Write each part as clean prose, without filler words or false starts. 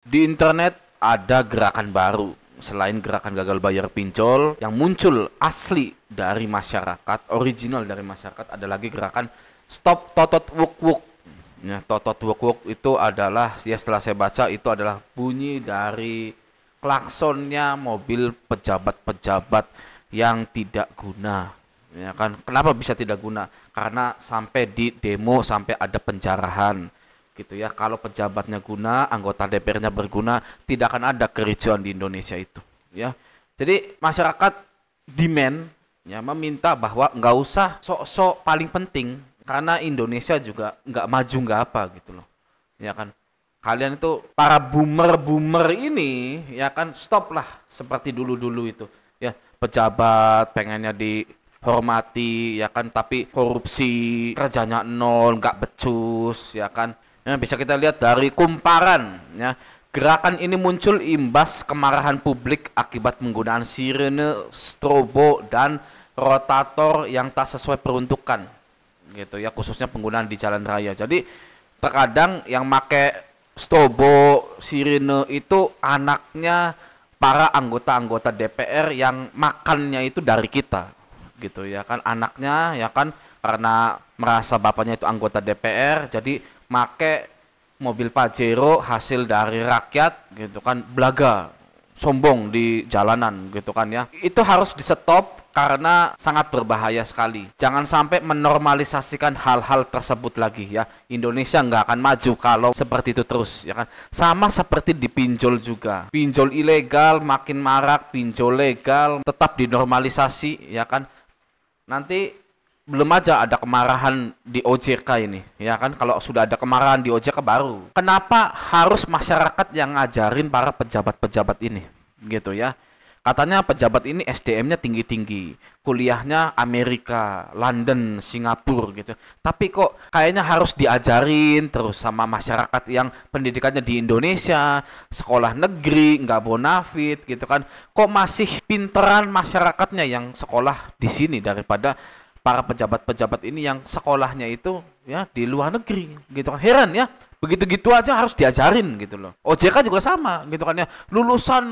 Di internet ada gerakan baru. Selain gerakan gagal bayar pinjol yang muncul asli dari masyarakat, original dari masyarakat, ada lagi gerakan Stop Totot Wuk Wuk. Ya, Totot Wuk Wuk itu adalah, ya setelah saya baca, itu adalah bunyi dari klaksonnya mobil pejabat-pejabat yang tidak guna. Ya kan? Kenapa bisa tidak guna? Karena sampai di demo sampai ada penjarahan gitu ya. Kalau pejabatnya guna, anggota DPR-nya berguna, tidak akan ada kericuan di Indonesia itu ya. Jadi masyarakat demand ya, meminta bahwa nggak usah sok-sok paling penting, karena Indonesia juga nggak maju nggak apa gitu loh ya kan. Kalian itu para boomer-boomer ini ya kan, stop lah seperti dulu-dulu itu ya. Pejabat pengennya dihormati ya kan, tapi korupsi, kerjanya nol, nggak becus ya kan. Ya, bisa kita lihat dari kumparan ya. Gerakan ini muncul imbas kemarahan publik akibat penggunaan sirene, strobo, dan rotator yang tak sesuai peruntukan gitu ya, khususnya penggunaan di jalan raya. Jadi terkadang yang make strobo, sirene itu anaknya para anggota-anggota DPR yang makannya itu dari kita gitu ya kan. Anaknya ya kan, karena merasa bapaknya itu anggota DPR, jadi make mobil Pajero hasil dari rakyat gitu kan, belaga sombong di jalanan gitu kan ya. Itu harus di stop karena sangat berbahaya sekali. Jangan sampai menormalisasikan hal-hal tersebut lagi ya. Indonesia nggak akan maju kalau seperti itu terus ya kan. Sama seperti di pinjol juga. Pinjol ilegal makin marak, pinjol legal tetap dinormalisasi ya kan. Nanti belum aja ada kemarahan di OJK ini ya kan. Kalau sudah ada kemarahan di OJK baru, kenapa harus masyarakat yang ngajarin para pejabat-pejabat ini gitu ya. Katanya pejabat ini SDM-nya tinggi-tinggi, kuliahnya Amerika, London, Singapura gitu. Tapi kok kayaknya harus diajarin terus sama masyarakat yang pendidikannya di Indonesia, sekolah negeri, nggak bonafit gitu kan. Kok masih pinteran masyarakatnya yang sekolah di sini daripada para pejabat-pejabat ini yang sekolahnya itu ya di luar negeri gitu kan. Heran ya, begitu-gitu aja harus diajarin gitu loh. OJK juga sama gitu kan ya, lulusan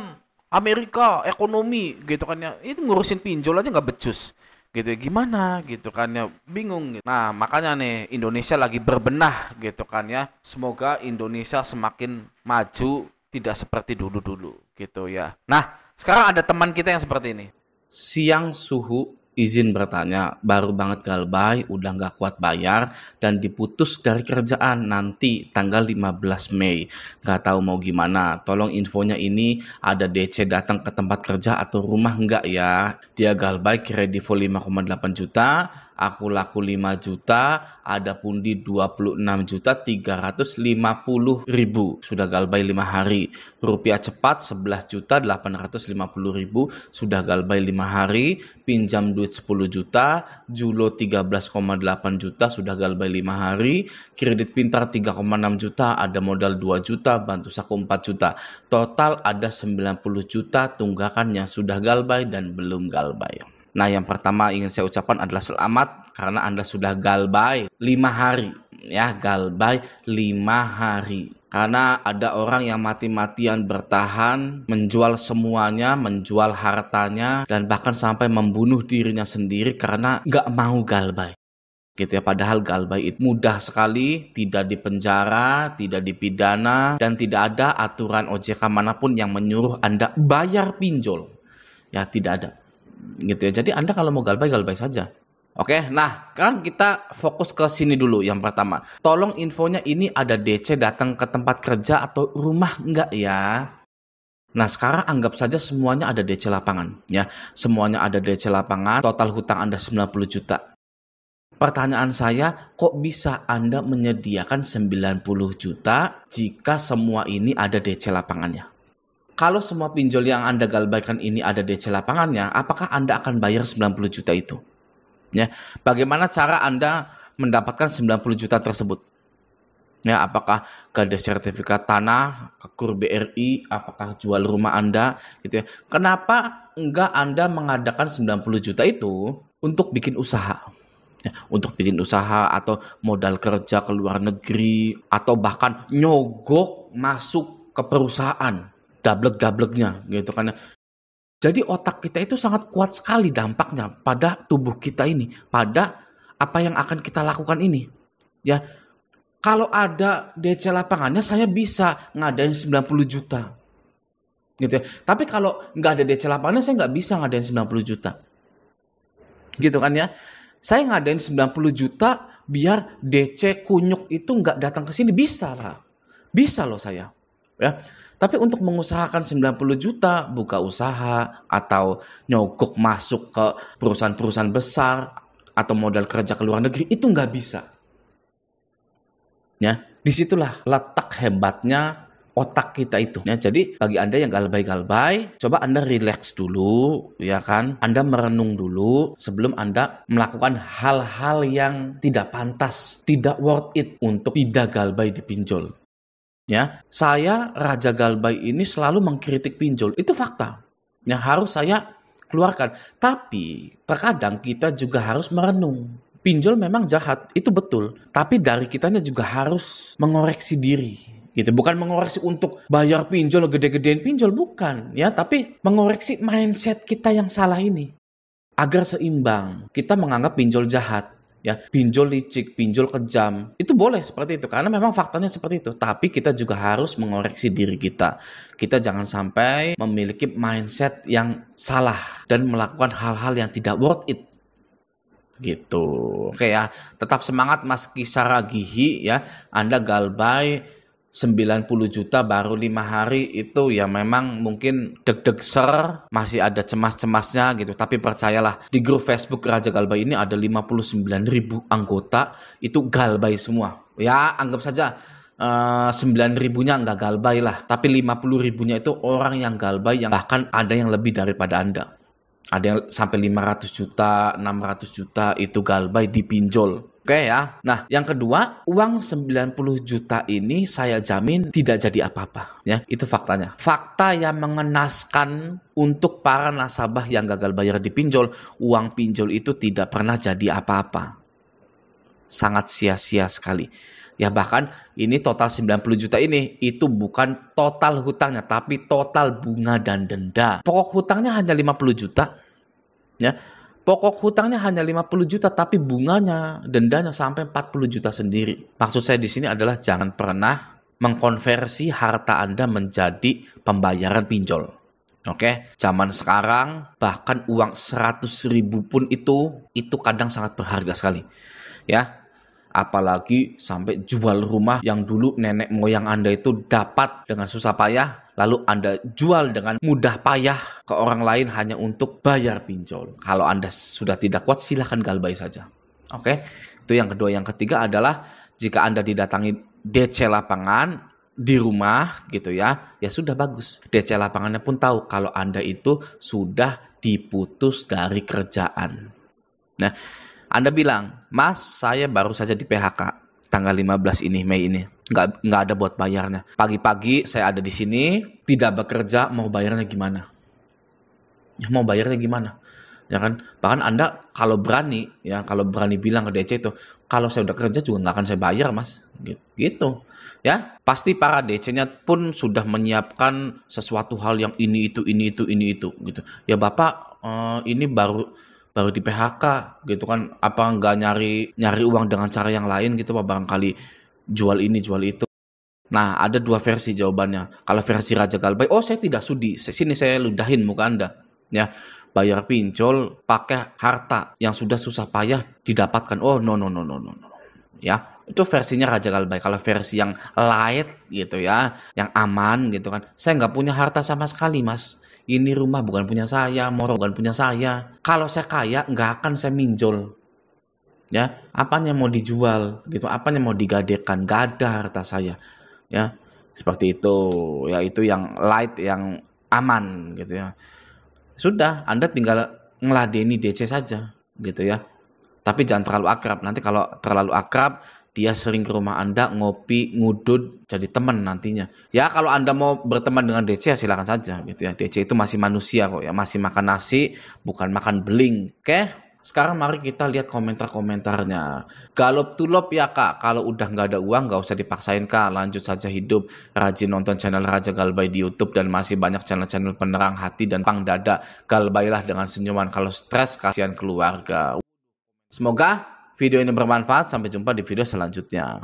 Amerika ekonomi gitu kan ya, itu ngurusin pinjol aja nggak becus gitu ya. Gimana gitu kan ya, bingung gitu. Nah makanya nih Indonesia lagi berbenah gitu kan ya, semoga Indonesia semakin maju, tidak seperti dulu-dulu gitu ya. Nah sekarang ada teman kita yang seperti ini. Siang suhu, izin bertanya, baru banget galbay, udah nggak kuat bayar, dan diputus dari kerjaan nanti tanggal 15 Mei. Nggak tahu mau gimana, tolong infonya ini ada DC datang ke tempat kerja atau rumah nggak ya? Dia galbay kredivo 5,8 juta, aku laku 5 juta, ada pundi 26.350.000. Sudah galbay 5 hari. Rupiah cepat 11.850.000, sudah galbay 5 hari. Pinjam duit 10 juta, Julo 13,8 juta, sudah galbay 5 hari. Kredit pintar 3,6 juta, ada modal 2 juta, bantu saku 4 juta. Total ada 90 juta tunggakannya sudah galbay dan belum galbay. Nah, yang pertama ingin saya ucapkan adalah selamat karena Anda sudah galbay 5 hari. Ya, galbay 5 hari. Karena ada orang yang mati-matian bertahan, menjual semuanya, menjual hartanya, dan bahkan sampai membunuh dirinya sendiri karena nggak mau galbay. Gitu ya, padahal galbay itu mudah sekali, tidak dipenjara, tidak dipidana, dan tidak ada aturan OJK manapun yang menyuruh Anda bayar pinjol. Ya, tidak ada. Gitu ya. Jadi Anda kalau mau galbay saja. Oke, nah kan kita fokus ke sini dulu. Yang pertama, tolong infonya ini ada DC datang ke tempat kerja atau rumah enggak ya? Nah sekarang anggap saja semuanya ada DC lapangan ya. Semuanya ada DC lapangan, total hutang Anda 90 juta. Pertanyaan saya, kok bisa Anda menyediakan 90 juta jika semua ini ada DC lapangannya? Kalau semua pinjol yang Anda galbaikan ini ada DC lapangannya, apakah Anda akan bayar 90 juta itu? Ya, bagaimana cara Anda mendapatkan 90 juta tersebut? Ya, apakah gada sertifikat tanah, ke KUR BRI, apakah jual rumah Anda gitu ya. Kenapa enggak Anda mengadakan 90 juta itu untuk bikin usaha? Ya, untuk bikin usaha atau modal kerja ke luar negeri atau bahkan nyogok masuk ke perusahaan, dablek-dableknya gitu kan. Jadi otak kita itu sangat kuat sekali dampaknya pada tubuh kita ini, pada apa yang akan kita lakukan ini. Ya, kalau ada DC lapangannya saya bisa ngadain 90 juta. Gitu ya. Tapi kalau nggak ada DC lapangannya saya nggak bisa ngadain 90 juta. Gitu kan ya. Saya ngadain 90 juta biar DC kunyuk itu nggak datang ke sini, bisa lah. Bisa loh saya. Ya. Tapi untuk mengusahakan 90 juta, buka usaha atau nyogok masuk ke perusahaan-perusahaan besar atau modal kerja ke luar negeri, itu nggak bisa. Ya, disitulah letak hebatnya otak kita itu. Ya, jadi bagi Anda yang galbay-galbay, coba Anda relax dulu, ya kan? Anda merenung dulu sebelum Anda melakukan hal-hal yang tidak pantas, tidak worth it untuk tidak galbay di pinjol. Ya, saya Raja Galbay ini selalu mengkritik pinjol. Itu fakta. Yang harus saya keluarkan. Tapi terkadang kita juga harus merenung. Pinjol memang jahat, itu betul. Tapi dari kitanya juga harus mengoreksi diri. Gitu. Bukan mengoreksi untuk bayar pinjol, gede-gedein pinjol, bukan. Ya, tapi mengoreksi mindset kita yang salah ini. Agar seimbang. Kita menganggap pinjol jahat. Ya, pinjol licik, pinjol kejam, itu boleh seperti itu karena memang faktanya seperti itu. Tapi kita juga harus mengoreksi diri kita. Kita jangan sampai memiliki mindset yang salah dan melakukan hal-hal yang tidak worth it. Gitu. Oke ya, tetap semangat Mas Kisara Gihi ya. Anda galbay 90 juta baru 5 hari itu ya memang mungkin deg-deg ser, masih ada cemas-cemasnya gitu. Tapi percayalah, di grup Facebook Raja Galbay ini ada 59.000 anggota, itu galbay semua. Ya anggap saja 9.000-nya nggak galbay lah, tapi 50.000-nya itu orang yang galbay, yang bahkan ada yang lebih daripada Anda. Ada yang sampai 500 juta, 600 juta itu galbay di pinjol. Oke ya. Nah, yang kedua, uang 90 juta ini saya jamin tidak jadi apa-apa. Ya, itu faktanya. Fakta yang mengenaskan untuk para nasabah yang gagal bayar di pinjol, uang pinjol itu tidak pernah jadi apa-apa. Sangat sia-sia sekali. Ya bahkan ini total 90 juta ini, itu bukan total hutangnya, tapi total bunga dan denda. Pokok hutangnya hanya 50 juta. Ya. Pokok hutangnya hanya 50 juta, tapi bunganya, dendanya sampai 40 juta sendiri. Maksud saya di sini adalah jangan pernah mengkonversi harta Anda menjadi pembayaran pinjol. Oke, zaman sekarang bahkan uang 100.000 pun itu kadang sangat berharga sekali. Ya, apalagi sampai jual rumah yang dulu nenek moyang Anda itu dapat dengan susah payah, lalu Anda jual dengan mudah payah ke orang lain hanya untuk bayar pinjol. Kalau Anda sudah tidak kuat, silahkan galbay saja. Oke, itu yang kedua. Yang ketiga adalah jika Anda didatangi DC lapangan di rumah gitu ya, ya sudah bagus. DC lapangannya pun tahu kalau Anda itu sudah diputus dari kerjaan. Nah, Anda bilang, Mas, saya baru saja di PHK tanggal 15 ini, Mei ini. Nggak ada buat bayarnya. Pagi-pagi saya ada di sini, tidak bekerja, mau bayarnya gimana? Ya, mau bayarnya gimana? Ya kan? Bahkan Anda kalau berani bilang ke DC itu, kalau saya udah kerja juga nggak akan saya bayar, Mas. Gitu. Ya, pasti para DC-nya pun sudah menyiapkan sesuatu hal yang ini itu gitu. Ya Bapak, ini baru di PHK gitu kan, apa nggak nyari uang dengan cara yang lain gitu Pak, barangkali jual ini jual itu. Nah, ada dua versi jawabannya. Kalau versi Raja Galbay, oh saya tidak sudi, sini saya ludahin muka Anda ya, bayar pinjol pakai harta yang sudah susah payah didapatkan. Oh no ya, itu versinya Raja Galbay. Kalau versi yang light gitu ya, yang aman gitu kan, saya nggak punya harta sama sekali Mas. Ini rumah bukan punya saya, motor bukan punya saya. Kalau saya kaya, nggak akan saya minjol. Ya, apanya mau dijual, gitu? Apanya mau digadekan? Nggak ada harta saya. Ya, seperti itu. Ya, itu yang light, yang aman, gitu ya. Sudah, Anda tinggal ngeladeni DC saja, gitu ya. Tapi jangan terlalu akrab. Nanti kalau terlalu akrab, dia sering ke rumah Anda, ngopi, ngudud, jadi teman nantinya. Ya kalau Anda mau berteman dengan DC ya silakan saja gitu ya. DC itu masih manusia kok ya, masih makan nasi, bukan makan beling. Oke? Sekarang mari kita lihat komentar-komentarnya. Galop tulop ya kak, kalau udah nggak ada uang nggak usah dipaksain kak, lanjut saja hidup. Rajin nonton channel Raja Galbay di YouTube dan masih banyak channel-channel penerang hati dan pang dada. Galbailah dengan senyuman, kalau stres kasihan keluarga. Semoga video ini bermanfaat, sampai jumpa di video selanjutnya.